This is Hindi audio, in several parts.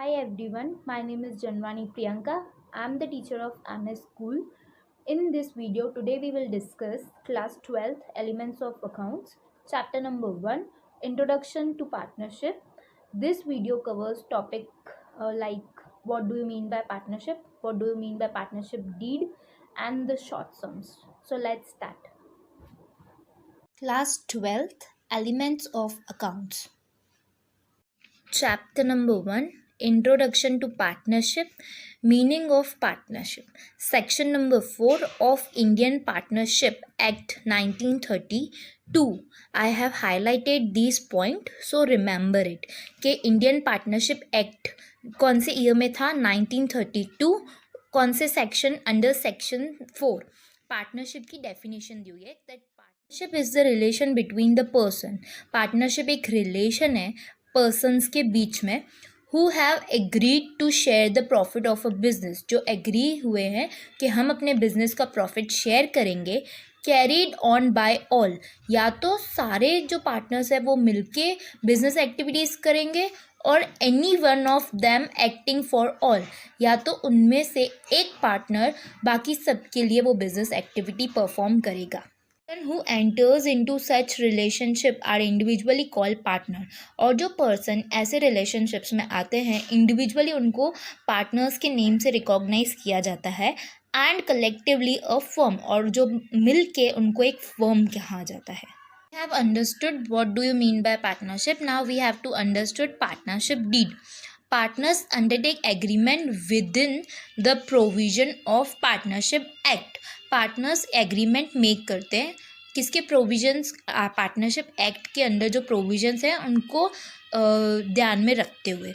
Hi everyone, my name is Janvani Priyanka. I am the teacher of MS School. In this video, today we will discuss class 12th elements of accounts, chapter number 1, introduction to partnership. This video covers topic like what do you mean by partnership, what do you mean by partnership deed, and the short sums. So let's start. Class 12th Elements of Accounts. Chapter number 1, Introduction to Partnership, Meaning of Partnership. Section number 4 of Indian Partnership Act 1932. I have highlighted these points, so remember it. कि इंडियन पार्टनरशिप एक्ट कौन से ईयर में था? 1932. कौन से सेक्शन? Under section 4. पार्टनरशिप की डेफिनेशन दी हुई है that partnership is the relation between the person. Partnership एक रिलेशन है पर्सन्स के बीच में who have agreed to share the profit of a business, जो एग्री हुए हैं कि हम अपने बिजनेस का प्रॉफिट शेयर करेंगे. कैरीड ऑन बाय ऑल, या तो सारे जो पार्टनर्स हैं वो मिलके बिजनेस एक्टिविटीज़ करेंगे और any one of them acting for all, या तो उनमें से एक पार्टनर बाकी सबके लिए वो बिजनेस एक्टिविटी परफॉर्म करेगा. Person who enters into such relationship are individually called partner. और जो पर्सन ऐसे रिलेशनशिप्स में आते हैं इंडिविजुअली उनको पार्टनर्स के नेम से रिकॉग्नाइज किया जाता है. एंड कलेक्टिवली अ फर्म, और जो मिल के उनको एक फर्म कहा जाता है. We have understood what do you mean by partnership. Now we have to understood partnership deed. Partners undertake agreement within the provision of partnership act. Partners agreement make करते हैं किसके प्रोविजंस? पार्टनरशिप एक्ट के अंदर जो प्रोविजंस हैं उनको ध्यान में रखते हुए.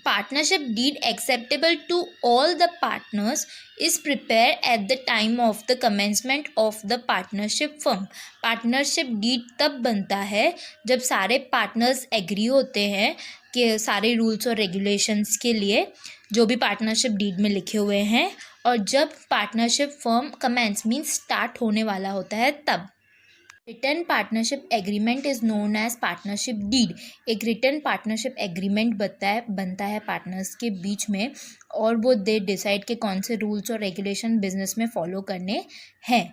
Partnership deed acceptable to all the partners is prepared at the time of the commencement of the partnership firm. Partnership deed तब बनता है जब सारे पार्टनर्स एग्री होते हैं कि सारे रूल्स और रेगुलेशंस के लिए जो भी पार्टनरशिप डीड में लिखे हुए हैं, और जब partnership firm commence means start होने वाला होता है तब. Written partnership agreement is known as partnership deed. एक रिटर्न पार्टनरशिप एग्रीमेंट बनता है पार्टनर्स के बीच में, और वो दे डिसाइड के कौन से रूल्स और रेगुलेशन बिजनेस में फॉलो करने हैं.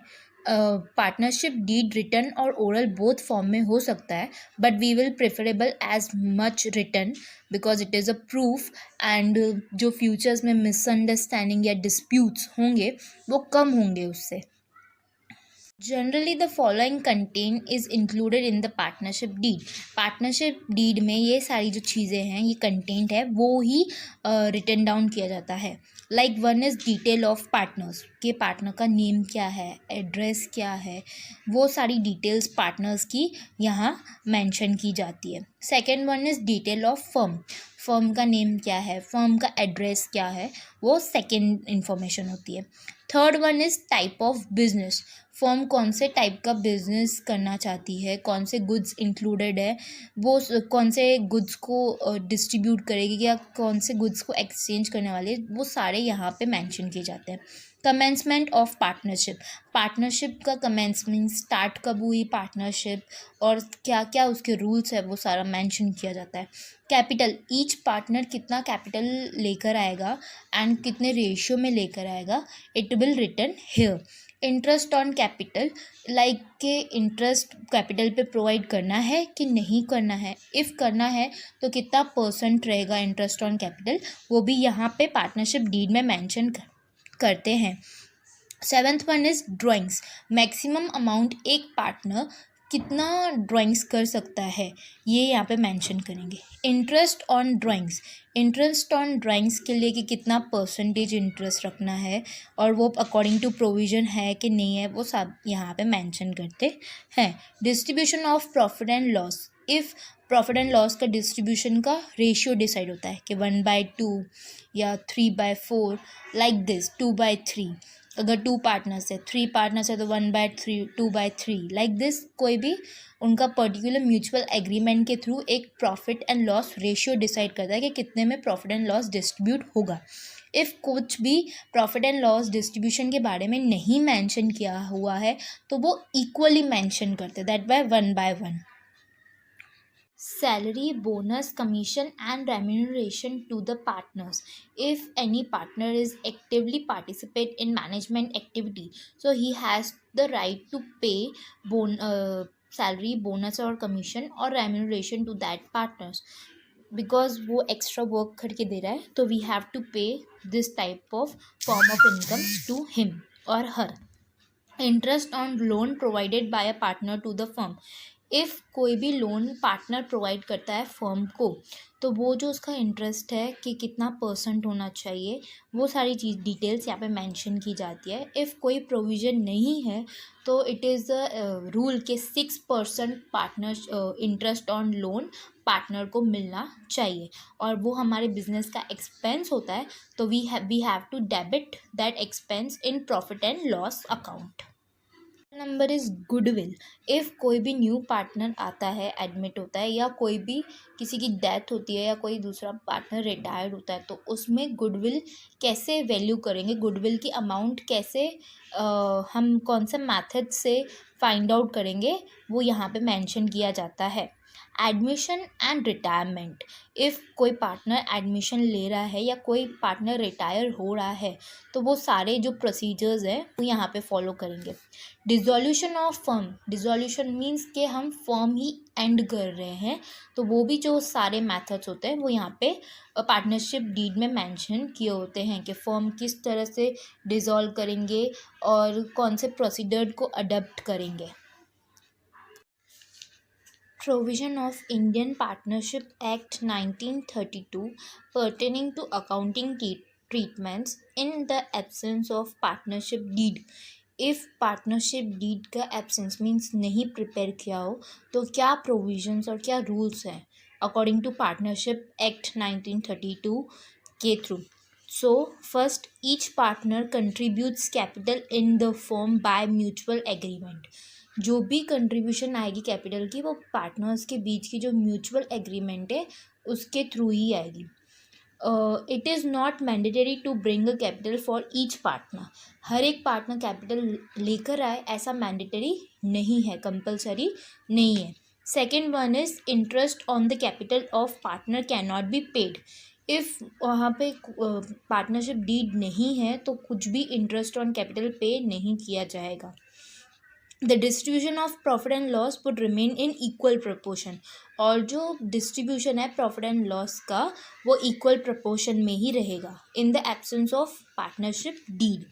पार्टनरशिप डीड रिटर्न और ओरल बोथ फॉर्म में हो सकता है, but we will preferable as much written because it is a proof. And जो फ्यूचर्स में मिसअंडरस्टैंडिंग या डिस्प्यूट्स होंगे वो कम होंगे उससे. Generally, the following content is included in the partnership deed. Partnership deed में ये सारी जो चीज़ें हैं, ये कंटेंट है, वो ही रिटन डाउन किया जाता है. Like one is detail of partners, के पार्टनर का नेम क्या है, एड्रेस क्या है, वो सारी डिटेल्स पार्टनर्स की यहाँ मेंशन की जाती है. Second one is detail of firm, firm का नेम क्या है, फर्म का एड्रेस क्या है, वो सेकेंड इन्फॉर्मेशन होती है. Third one is type of business, firm कौन से टाइप का बिजनेस करना चाहती है, कौन से गुड्स इंक्लूडेड है, वो कौन से गुड्स को डिस्ट्रीब्यूट करेगी या कौन से गुड्स को एक्सचेंज करने वाले, वो सारे यहाँ पे मेंशन किए जाते हैं. कमेंसमेंट ऑफ पार्टनरशिप, पार्टनरशिप का कमेंसमेंट स्टार्ट कब हुई पार्टनरशिप और क्या क्या उसके रूल्स है वो सारा मेंशन किया जाता है. कैपिटल, ईच पार्टनर कितना कैपिटल लेकर आएगा एंड कितने रेशियो में लेकर आएगा, it will written here. Interest on capital, like के इंटरेस्ट कैपिटल पे प्रोवाइड करना है कि नहीं करना है, इफ़ करना है तो कितना परसेंट रहेगा इंटरेस्ट ऑन कैपिटल, वो भी यहाँ पे पार्टनरशिप डीड में मेंशन करते हैं. Seventh one is drawings, maximum amount एक पार्टनर कितना ड्राइंग्स कर सकता है ये यहाँ पे मेंशन करेंगे. Interest on drawings, interest on drawings के लिए कि कितना परसेंटेज इंटरेस्ट रखना है और वो अकॉर्डिंग टू प्रोविज़न है कि नहीं है, वो सब यहाँ पे मेंशन करते हैं. Distribution of profit and loss, if profit and loss का डिस्ट्रीब्यूशन का रेशियो डिसाइड होता है कि 1/2 या 3/4, लाइक दिस 2/3. अगर 2 पार्टनर्स है, 3 पार्टनर्स है तो 1/3, 2/3, लाइक दिस. कोई भी उनका पर्टिकुलर म्यूचुअल एग्रीमेंट के थ्रू एक profit and loss ratio decide करता है कि कितने में प्रॉफिट एंड लॉस डिस्ट्रीब्यूट होगा. इफ़ कुछ भी प्रॉफिट एंड लॉस डिस्ट्रीब्यूशन के बारे में नहीं मेंशन किया हुआ है तो वो इक्वली मेंशन करते, that bye 1/1. salary, bonus, commission, and remuneration to the partners. If any partner is actively participate in management activity, so he has the right to pay salary, bonus or commission or remuneration to that partners, because वो एक्स्ट्रा वर्क करके दे रहा है, तो we have to pay this type of form of income to him और her. Interest on loan provided by a partner to the firm. If कोई भी लोन पार्टनर प्रोवाइड करता है फर्म को, तो वो जो उसका इंटरेस्ट है कि कितना परसेंट होना चाहिए, वो सारी चीज़ डिटेल्स यहाँ पे मेंशन की जाती है. इफ़ कोई प्रोविज़न नहीं है तो इट इज़ अ रूल के 6% partner interest on loan partner को मिलना चाहिए, और वो हमारे बिजनेस का एक्सपेंस होता है, तो we have to debit that expense in profit and loss account. Number is goodwill. If कोई भी न्यू पार्टनर आता है, एडमिट होता है, या कोई भी किसी की डेथ होती है, या कोई दूसरा पार्टनर रिटायर्ड होता है, तो उसमें गुडविल कैसे वैल्यू करेंगे, गुडविल की अमाउंट कैसे हम कौन सा मेथड से फाइंड आउट करेंगे, वो यहाँ पे मेंशन किया जाता है. Admission and retirement. इफ़ कोई पार्टनर एडमिशन ले रहा है या कोई पार्टनर रिटायर हो रहा है, तो वो सारे जो प्रोसीजर्स हैं वो यहाँ पे फॉलो करेंगे. डिज़ोल्यूशन ऑफ फर्म. डिज़ोल्यूशन मीन्स कि हम फर्म ही एंड कर रहे हैं, तो वो भी जो सारे मेथड्स होते हैं वो यहाँ पे पार्टनरशिप डीड में मेंशन किए होते हैं कि फर्म किस तरह से डिज़ोल्व करेंगे और कौन से प्रोसीजर को अडॉप्ट करेंगे. Provision of Indian Partnership Act 1932 pertaining to accounting treatments in the absence of partnership deed. If partnership deed का absence means नहीं prepare किया हो, तो क्या provisions और क्या rules हैं according to Partnership Act 1932 के through. So first, each partner contributes capital in the firm by mutual agreement. जो भी कंट्रीब्यूशन आएगी कैपिटल की, वो पार्टनर्स के बीच की जो म्यूचुअल एग्रीमेंट है उसके थ्रू ही आएगी. It is not mandatory to bring a capital for each partner. हर एक पार्टनर कैपिटल लेकर आए ऐसा मैंडेटरी नहीं है, कंपलसरी नहीं है. Second one is interest on the capital of partner can not be paid. If वहाँ पे पार्टनरशिप डीड नहीं है तो कुछ भी इंटरेस्ट ऑन कैपिटल पे नहीं किया जाएगा. The distribution of profit and loss would remain in equal proportion. और जो डिस्ट्रीब्यूशन है प्रॉफिट एंड लॉस का वो इक्वल प्रपोर्शन में ही रहेगा in the absence of partnership deed.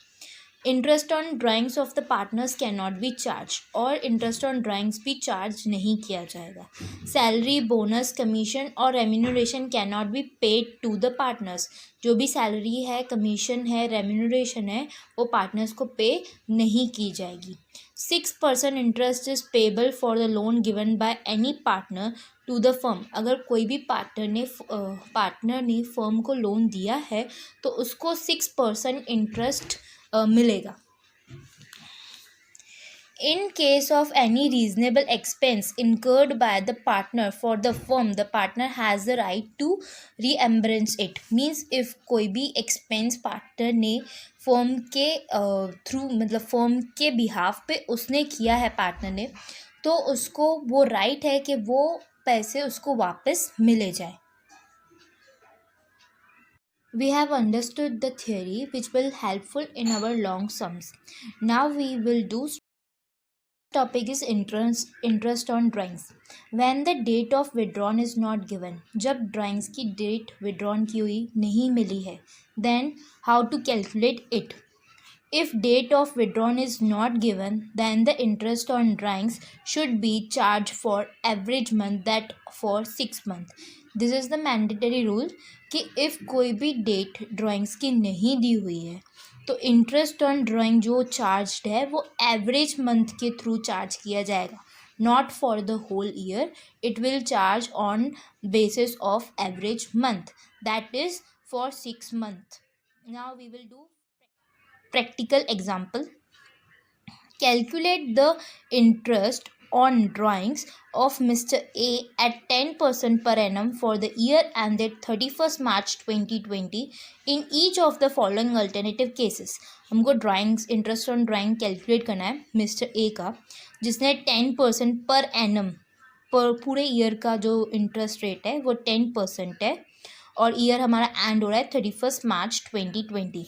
Interest on drawings of the partners can not be charge, और इंटरेस्ट ऑन ड्राइंग्स भी चार्ज नहीं किया जाएगा. सैलरी, बोनस, कमीशन और remuneration can not be paid to the partners. जो भी सैलरी है, कमीशन है, रेम्यूनरेशन है, वो पार्टनर्स को पे नहीं की जाएगी. 6% interest is payable for the loan given by any partner to the firm. अगर कोई भी पार्टनर ने फर्म को लोन दिया है तो उसको 6% इंटरेस्ट मिलेगा. In case of any reasonable expense incurred by the partner for the firm, the partner has the right to reimburse it. Means if कोई भी expense partner ने firm के through मतलब firm के behalf पे उसने किया है partner ने, तो उसको वो right है कि वो पैसे उसको वापस मिले जाए. We have understood the theory which will helpful in our long sums. Now we will do topic is interest on drawings. When the date of withdrawn is not given, जब drawings की date withdrawn की हुई नहीं मिली है, then how to calculate it. If date of withdrawn is not given, then the interest on drawings should be charged for average month, that for 6 months. This is the mandatory rule कि if कोई भी डेट ड्राइंग्स की नहीं दी हुई है तो इंटरेस्ट ऑन ड्राइंग जो चार्ज्ड है वो एवरेज मंथ के थ्रू चार्ज किया जाएगा, not for the whole year. It will charge on basis of average month, that is for 6 months. Now we will do practical example. Calculate the interest on drawings of Mr. A at 10% per annum for the year ended 31st March 2020 in each of the following alternative cases. हमको drawings interest on drawing calculate करना है मिस्टर ए का, जिसने 10% पर एनम पर पूरे ईयर का जो इंटरेस्ट रेट है वो 10% है, और ईयर हमारा एंड हो रहा है 31 मार्च 2020.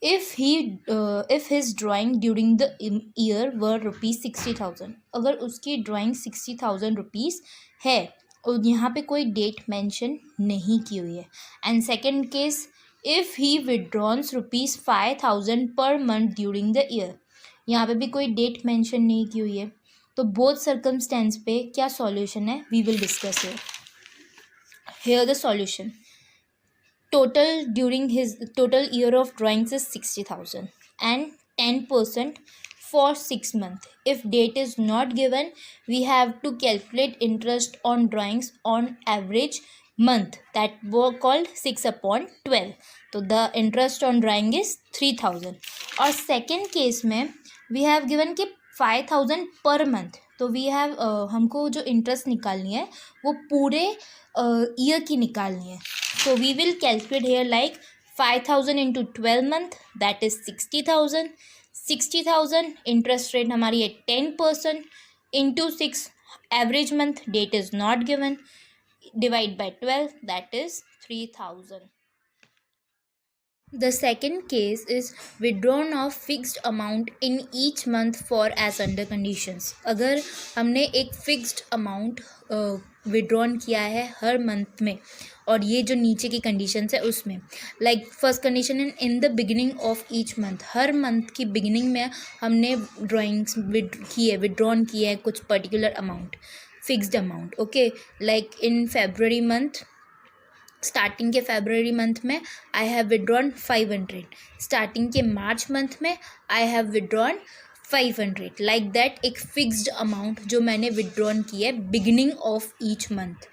If his drawing during the year were rupees 60,000, अगर उसकी ड्राइंग 60,000 रुपीज़ है और यहाँ पे कोई डेट मेंशन नहीं की हुई है. And second case, if he withdraws rupees 5,000 per month during the year, यहाँ पे भी कोई डेट मेंशन नहीं की हुई है. तो बोथ सर्कमस्टेंस पे क्या सॉल्यूशन है, we will discuss here the solution. Total during his total year of drawings is 60,000 and 10% for 6 months. If date is not given, we have to calculate interest on drawings on average month, that were called 6 upon 12. So the interest on drawing is 3,000. और second case में we have given कि 5,000 पर मंथ. तो वी हैव हमको जो इंटरेस्ट निकालनी है वो पूरे ईयर की निकालनी है. So we will calculate here like 5,000 into 12 month, that is 60,000. 60,000 interest rate हमारी है 10% into 6 average month, date is not given, divide by 12, that is 3,000. The second case is withdrawn of fixed amount in each month for as under conditions. अगर हमने एक fixed amount withdrawn किया है हर मंथ में, और ये जो नीचे की कंडीशंस है उसमें, like first condition in the beginning of each month, her month की बिगिनिंग में हमने ड्राइंग्स विड्रॉन किए है कुछ particular amount, fixed amount. Okay, like in February month, starting के फेब्रुवरी मंथ में आई हैव विड्रॉन 500, स्टार्टिंग के मार्च मंथ में I have withdrawn 500, like that एक फिक्स्ड अमाउंट जो मैंने विड्रॉन की है beginning of each month.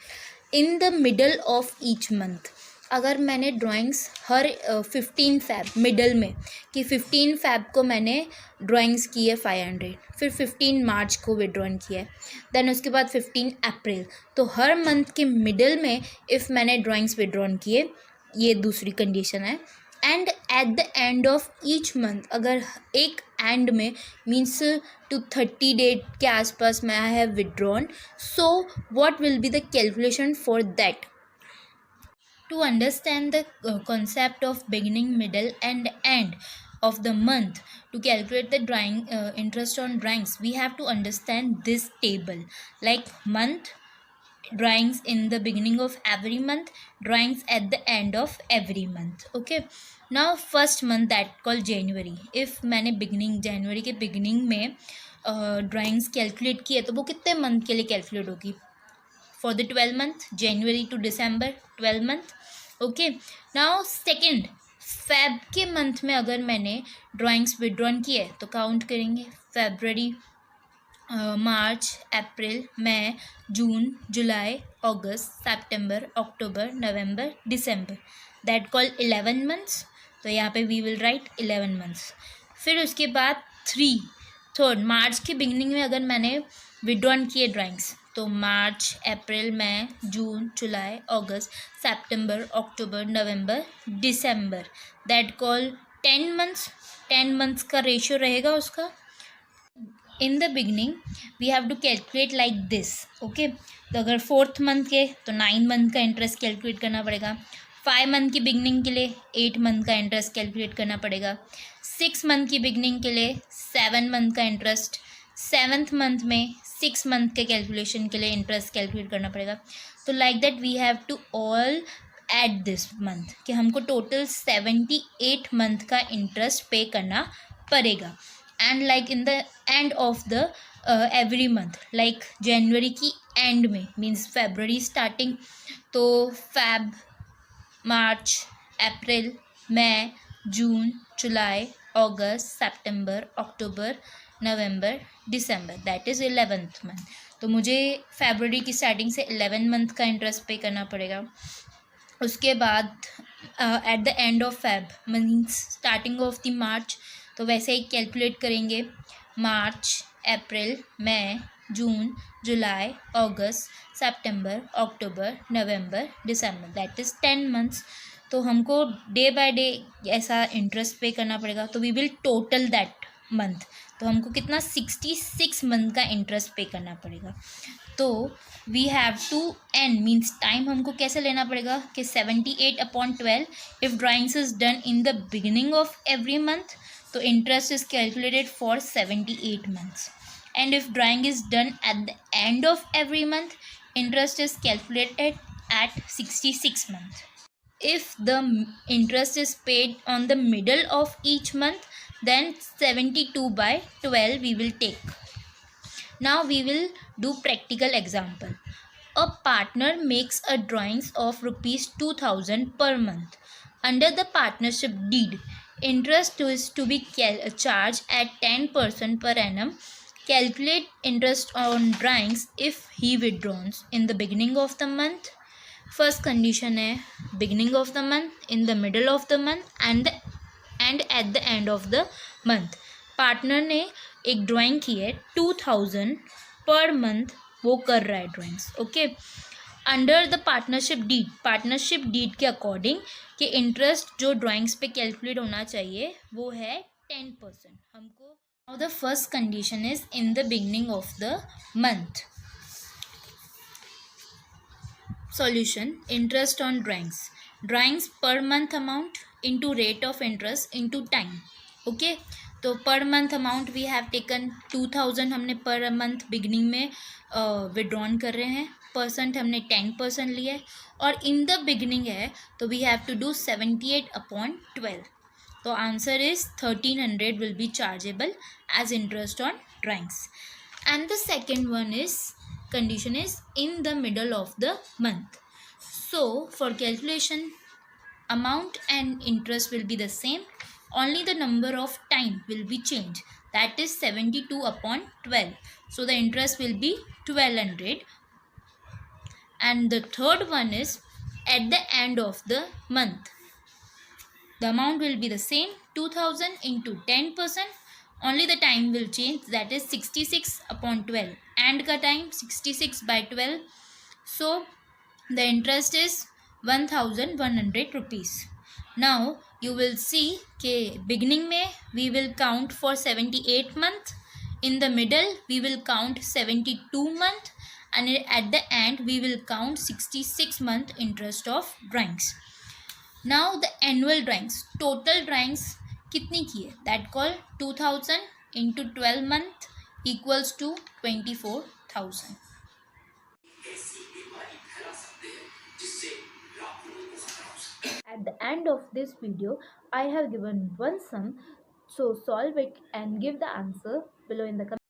In the middle of each month, अगर मैंने ड्राइंग्स हर 15 फैब मिडल में कि 15 फैब को मैंने ड्राइंग्स की है 500, फिर 15 मार्च को विड्रॉन किया है, देन उसके बाद 15 अप्रैल, तो हर मंथ के मिडल में इफ़ मैंने ड्राइंग्स विड्रॉन किए, ये दूसरी कंडीशन है. And at the end of each month, अगर एक एंड में मीन्स टू 30 डेट के आसपास मैं I have withdrawn, so what will be the calculation for that. To understand the concept of beginning, middle and end of the month, to calculate the drawing interest on drawings, we have to understand this table, like month, drawings in the beginning of every month, drawings at the end of every month. Okay, now first month that called January. if मैंने beginning जनवरी के beginning में ड्राइंग्स कैलकुलेट किए तो वो कितने मंथ के लिए कैलकुलेट होगी? For the 12 month, January to December 12 month. Okay, now second feb के मंथ में अगर मैंने ड्राइंग्स विड्रॉन किए तो काउंट करेंगे February, March, April, May, June, July, August, September, October, November, December, that call 11 months. तो यहाँ पे वी विल राइट 11 मंथ्स. फिर उसके बाद थर्ड मार्च के बिगनिंग में अगर मैंने विड्रॉन किए ड्राइंग्स, तो March, April, May, June, July, August, September, October, November, December, that call 10 months. 10 months का रेशियो रहेगा उसका. In the beginning we have to calculate like this. Okay, तो अगर 4th मंथ के तो 9 मंथ का इंटरेस्ट कैलकुलेट करना पड़ेगा. 5 मंथ की बिगनिंग के लिए 8 मंथ का इंटरेस्ट कैलकुलेट करना पड़ेगा. 6 मंथ की बिगनिंग के लिए 7 मंथ का इंटरेस्ट. 7th मंथ में 6 मंथ के कैलकुलेशन के लिए इंटरेस्ट कैलकुलेट करना पड़ेगा. तो like that we have to all at this month कि हमको टोटल 78 मंथ का इंटरेस्ट पे करना पड़ेगा. And like in the end of the every month, like जनवरी की एंड में मीन्स फेबररी स्टार्टिंग, तो Feb, March, April, May, June, July, August, September, October, November, December, that is 11th month. तो मुझे फरवरी की स्टार्टिंग से 11 मंथ का इंटरेस्ट पे करना पड़ेगा. उसके बाद at the end of Feb means starting of the March, तो वैसे ही कैलकुलेट करेंगे March, April, May, June, July, August, September, October, November, December, that is 10 months. तो हमको डे बाय डे ऐसा इंटरेस्ट पे करना पड़ेगा. तो we will total that month, तो हमको कितना 66 मंथ का इंटरेस्ट पे करना पड़ेगा। तो we have to an means time हमको कैसे लेना पड़ेगा कि 78/12 if drawings is done in the beginning of every month, तो interest is calculated for 78 months, and if drawing is done at the end of every month, interest is calculated at 66 months. If the interest is paid on the middle of each month, then 72/12 we will take. Now we will do practical example. A partner makes a drawings of rupees 2000 per month. Under the partnership deed, interest is to be charged at 10% per annum. Calculate interest on drawings if he withdraws in the beginning of the month. First condition है beginning of the month, in the middle of the month and at the end of the month. Partner ने एक ड्राइंग की है 2000 पर मंथ, वो कर रहा है drawings, okay. Under the partnership deed के अकॉर्डिंग कि इंटरेस्ट जो ड्राइंग्स पे कैलकुलेट होना चाहिए वो है 10%। हमको now the first condition is in the beginning of the month. Solution: interest on drawings per month amount into rate of interest into time. Okay, तो per month amount we have taken 2000 हमने पर मंथ बिगनिंग में विड्रॉन कर रहे हैं, परसेंट हमने 10% लिया है, और इन द बिगनिंग है तो वी हैव टू डू 78/12, तो answer is 1300 will be chargeable as interest on drawings. And the second one is condition is in the middle of the month. So for calculation, amount and interest will be the same, only the number of time will be changed, that is 72/12, so the interest will be 1200. And the third one is at the end of the month, the amount will be the same, 2000 into 10%, only the time will change, that is 66/12, and ka time 66/12, so the interest is 1100 rupees. Now you will see ke beginning mein we will count for 78 month, in the middle we will count 72 month, and at the end we will count 66 month interest of drawings. Now the annual drawings, total drawings कितनी की है, that call 2000 into 12 month equals to 24,000. At the end of this video, I have given one sum, so solve it and give the answer below in the comment.